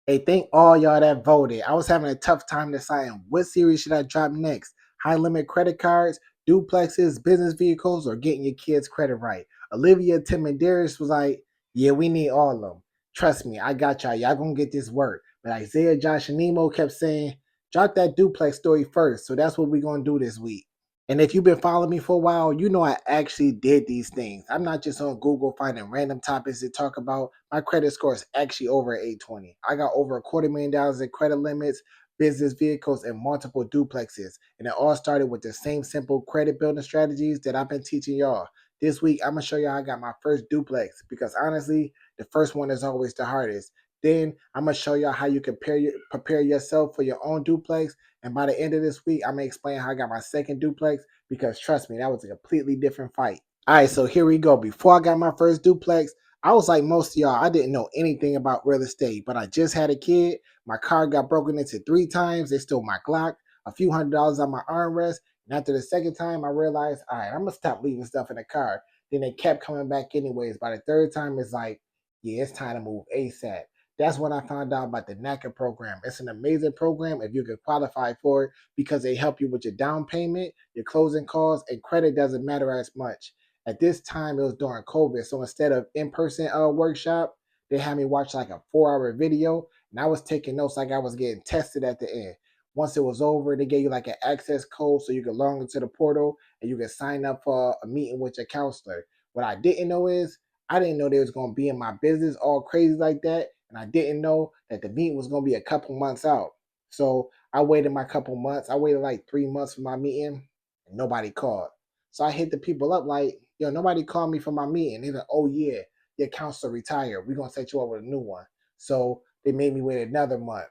Hey, thank all y'all that voted. I was having a tough time deciding what series should I drop next. High limit credit cards, duplexes, business vehicles, or getting your kids credit right. Olivia, Tim, and Darius was like, yeah, we need all of them. Trust me, I got y'all. Y'all gonna get this work. But Isaiah, Josh, and Nemo kept saying, drop that duplex story first. So that's what we're gonna do this week. And if you've been following me for a while, you know I actually did these things. I'm not just on Google finding random topics to talk about. My credit score is actually over 820. I got over $250,000 in credit limits, business vehicles, and multiple duplexes. And it all started with the same simple credit building strategies that I've been teaching y'all. This week, I'm gonna show y'all I got my first duplex because honestly, the first one is always the hardest. Then I'm gonna show y'all how you prepare yourself for your own duplex. And by the end of this week, I'm gonna explain how I got my second duplex because trust me, that was a completely different fight. All right, so here we go. Before I got my first duplex, I was like most of y'all, I didn't know anything about real estate, but I just had a kid. My car got broken into 3 times. They stole my Glock, a few $100s on my armrest. And after the second time, I realized, all right, I'm gonna stop leaving stuff in the car. Then they kept coming back anyways. By the third time, it's like, yeah, it's time to move ASAP. That's when I found out about the NACA program. It's an amazing program if you can qualify for it because they help you with your down payment, your closing costs, and credit doesn't matter as much. At this time, it was during COVID, so instead of in-person workshop, they had me watch like a 4-hour video, and I was taking notes like I was getting tested at the end. Once it was over, they gave you like an access code so you could log into the portal and you could sign up for a meeting with your counselor. What I didn't know is I didn't know they was gonna be in my business all crazy like that, and I didn't know that the meeting was gonna be a couple months out. So I waited my couple months. I waited like 3 months for my meeting, and nobody called. So I hit the people up like, yo, nobody called me for my meeting. They're like, oh yeah, your counselor retired. We're gonna set you up with a new one. So they made me wait another month.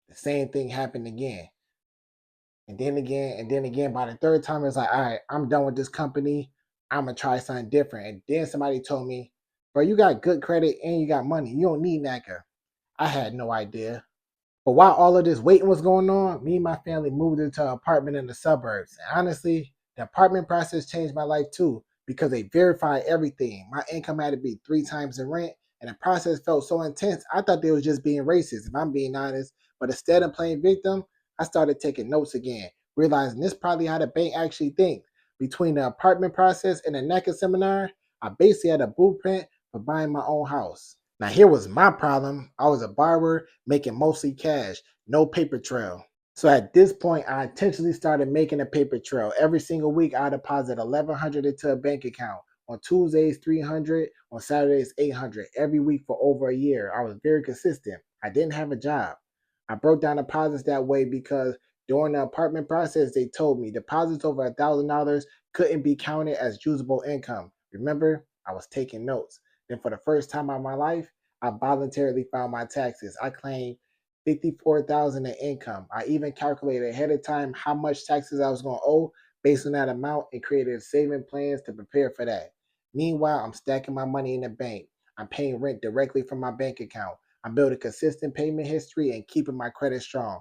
The same thing happened again. And then again, and then again. By the third time, it's like, all right, I'm done with this company. I'm gonna try something different. And then somebody told me, bro, you got good credit and you got money. You don't need NACA. I had no idea. But while all of this waiting was going on, me and my family moved into an apartment in the suburbs. And honestly, the apartment process changed my life too because they verified everything. My income had to be 3 times the rent, and the process felt so intense. I thought they was just being racist, if I'm being honest. But instead of playing victim, I started taking notes again, realizing this probably how the bank actually thinks. Between the apartment process and the NECA seminar, I basically had a blueprint for buying my own house. Now, here was my problem. I was a borrower making mostly cash, no paper trail. So at this point, I intentionally started making a paper trail. Every single week, I deposit 1,100 into a bank account. On Tuesdays, 300. On Saturdays, 800. Every week for over a year. I was very consistent. I didn't have a job. I broke down deposits that way because during the apartment process, they told me deposits over $1,000 couldn't be counted as usable income. Remember, I was taking notes. Then for the first time in my life, I voluntarily filed my taxes. I claimed 54,000 in income. I even calculated ahead of time how much taxes I was going to owe based on that amount and created saving plans to prepare for that. Meanwhile, I'm stacking my money in the bank. I'm paying rent directly from my bank account. I'm building consistent payment history and keeping my credit strong.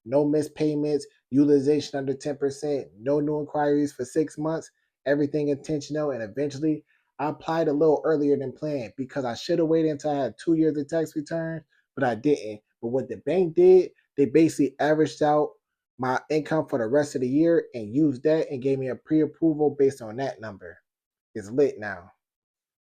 No missed payments, utilization under 10%, no new inquiries for 6 months, everything intentional, and eventually I applied a little earlier than planned because I should have waited until I had 2 years of tax return, but I didn't. But what the bank did, they basically averaged out my income for the rest of the year and used that and gave me a pre-approval based on that number. It's lit now.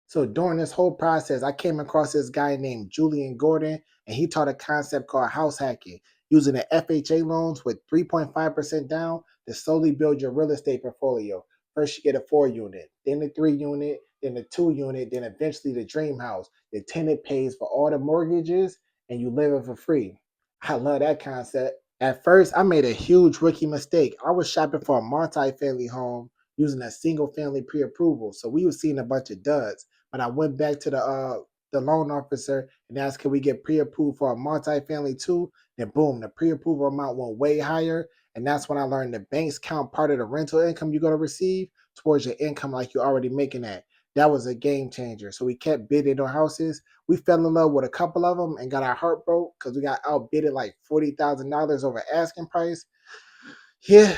So during this whole process, I came across this guy named Julian Gordon, and he taught a concept called house hacking, using the FHA loans with 3.5% down to slowly build your real estate portfolio. First, you get a 4 unit, then the 3 unit, then the 2 unit, then eventually the dream house. The tenant pays for all the mortgages, and you live it for free. I love that concept. At first, I made a huge rookie mistake. I was shopping for a multi-family home using a single family pre-approval, so we were seeing a bunch of duds. But I went back to the loan officer and asked, can we get pre-approved for a multifamily too? Then boom, the pre-approval amount went way higher. And that's when I learned the banks count part of the rental income you're going to receive towards your income like you're already making that. That was a game changer. So we kept bidding on houses. We fell in love with a couple of them and got our heart broke because we got outbidded like $40,000 over asking price. Yeah,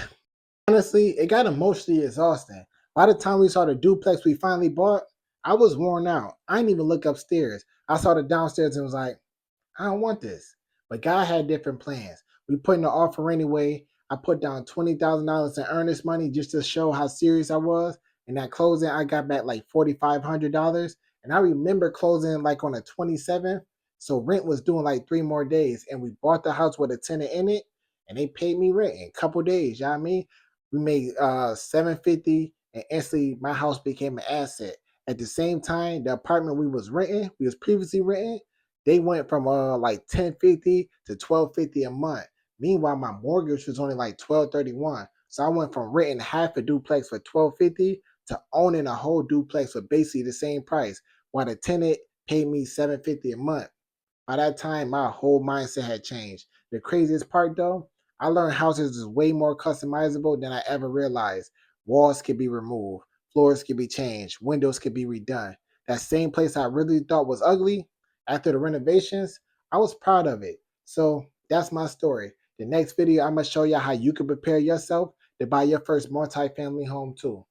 honestly, it got emotionally exhausting. By the time we saw the duplex we finally bought, I was worn out. I didn't even look upstairs. I saw the downstairs and was like, I don't want this. But God had different plans. We put in the offer anyway. I put down $20,000 in earnest money just to show how serious I was. And at closing, I got back like $4,500. And I remember closing like on the 27th. So rent was doing like 3 more days. And we bought the house with a tenant in it. And they paid me rent in a couple days. You know what I mean? We made 750 and instantly my house became an asset. At the same time, the apartment we was previously renting, they went from like 1050 to 1250 a month. Meanwhile, my mortgage was only like 1231. So I went from renting half a duplex for 1250 to owning a whole duplex for basically the same price, while the tenant paid me 750 a month. By that time, my whole mindset had changed. The craziest part though, I learned houses is way more customizable than I ever realized. Walls could be removed, floors could be changed, windows could be redone. That same place I really thought was ugly, after the renovations, I was proud of it. So that's my story. The next video, I'm gonna show you how you can prepare yourself to buy your first multi-family home too.